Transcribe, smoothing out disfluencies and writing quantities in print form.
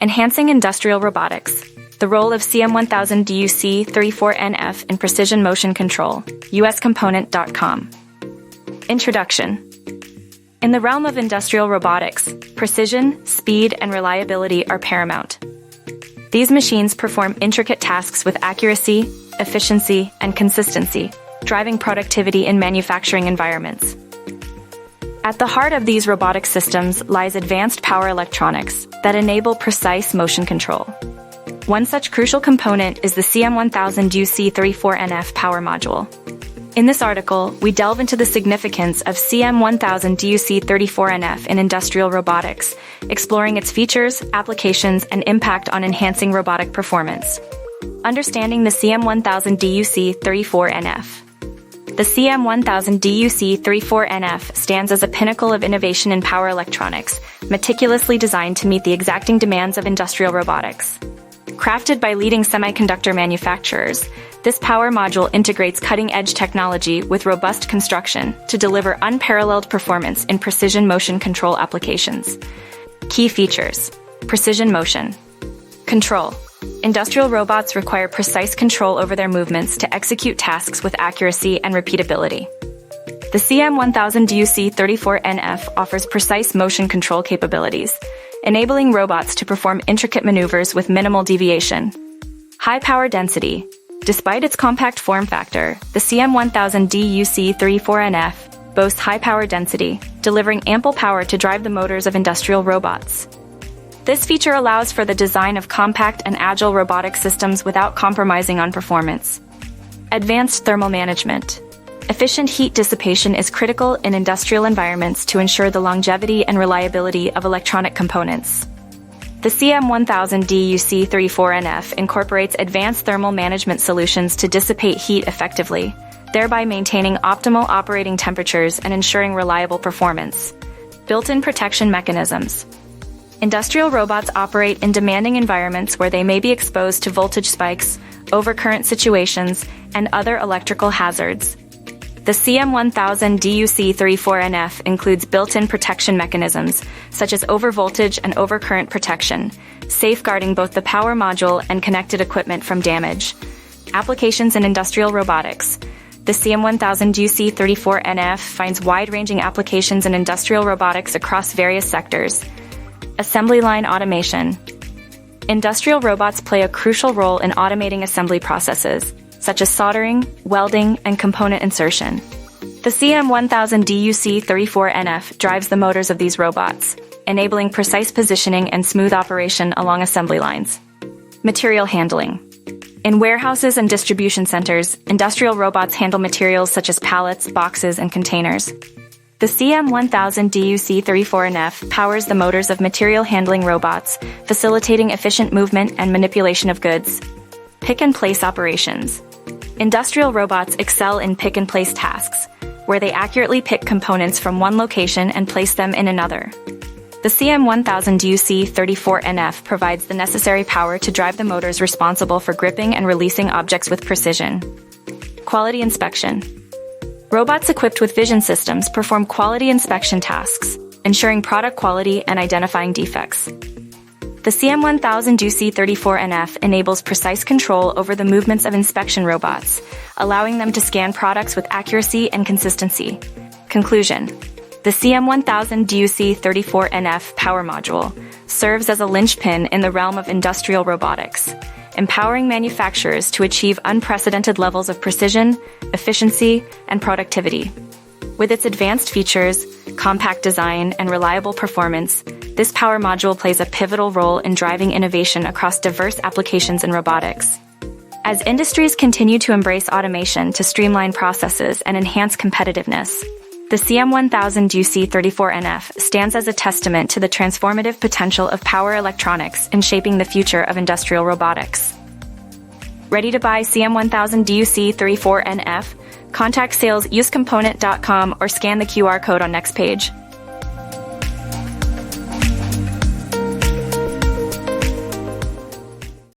Enhancing industrial robotics. The role of CM1000DUC-34NF in precision motion control. uscomponent.com. Introduction. In the realm of industrial robotics, precision, speed, and reliability are paramount. These machines perform intricate tasks with accuracy, efficiency, and consistency, driving productivity in manufacturing environments. At the heart of these robotic systems lies advanced power electronics that enable precise motion control. One such crucial component is the CM1000DUC-34NF power module. In this article, we delve into the significance of CM1000DUC-34NF in industrial robotics, exploring its features, applications, and impact on enhancing robotic performance. Understanding the CM1000DUC-34NF. The CM1000DUC-34NF stands as a pinnacle of innovation in power electronics, meticulously designed to meet the exacting demands of industrial robotics. Crafted by leading semiconductor manufacturers, this power module integrates cutting-edge technology with robust construction to deliver unparalleled performance in precision motion control applications. Key features: precision motion control. Industrial robots require precise control over their movements to execute tasks with accuracy and repeatability. The CM1000DUC-34NF offers precise motion control capabilities, enabling robots to perform intricate maneuvers with minimal deviation. High power density. Despite its compact form factor, the CM1000DUC-34NF boasts high power density, delivering ample power to drive the motors of industrial robots. This feature allows for the design of compact and agile robotic systems without compromising on performance. Advanced thermal management. Efficient heat dissipation is critical in industrial environments to ensure the longevity and reliability of electronic components. The CM1000DUC-34NF incorporates advanced thermal management solutions to dissipate heat effectively, thereby maintaining optimal operating temperatures and ensuring reliable performance. Built-in protection mechanisms. Industrial robots operate in demanding environments where they may be exposed to voltage spikes, overcurrent situations, and other electrical hazards. The CM1000DUC-34NF includes built-in protection mechanisms, such as overvoltage and overcurrent protection, safeguarding both the power module and connected equipment from damage. Applications in industrial robotics. The CM1000DUC-34NF finds wide-ranging applications in industrial robotics across various sectors. Assembly line automation. Industrial robots play a crucial role in automating assembly processes, such as soldering, welding, and component insertion. The CM1000DUC-34NF drives the motors of these robots, enabling precise positioning and smooth operation along assembly lines. Material handling. In warehouses and distribution centers, industrial robots handle materials such as pallets, boxes, and containers. The CM1000DUC-34NF powers the motors of material handling robots, facilitating efficient movement and manipulation of goods. Pick-and-place operations. Industrial robots excel in pick-and-place tasks, where they accurately pick components from one location and place them in another. The CM1000DUC-34NF provides the necessary power to drive the motors responsible for gripping and releasing objects with precision. Quality inspection. Robots equipped with vision systems perform quality inspection tasks, ensuring product quality and identifying defects. The CM1000DUC-34NF enables precise control over the movements of inspection robots, allowing them to scan products with accuracy and consistency. Conclusion. The CM1000DUC-34NF power module serves as a linchpin in the realm of industrial robotics, empowering manufacturers to achieve unprecedented levels of precision, efficiency, and productivity. With its advanced features, compact design, and reliable performance, this power module plays a pivotal role in driving innovation across diverse applications in robotics. As industries continue to embrace automation to streamline processes and enhance competitiveness, the CM1000DUC-34NF stands as a testament to the transformative potential of power electronics in shaping the future of industrial robotics. Ready to buy CM1000DUC-34NF? Contact sales@uscomponent.com or scan the QR code on next page.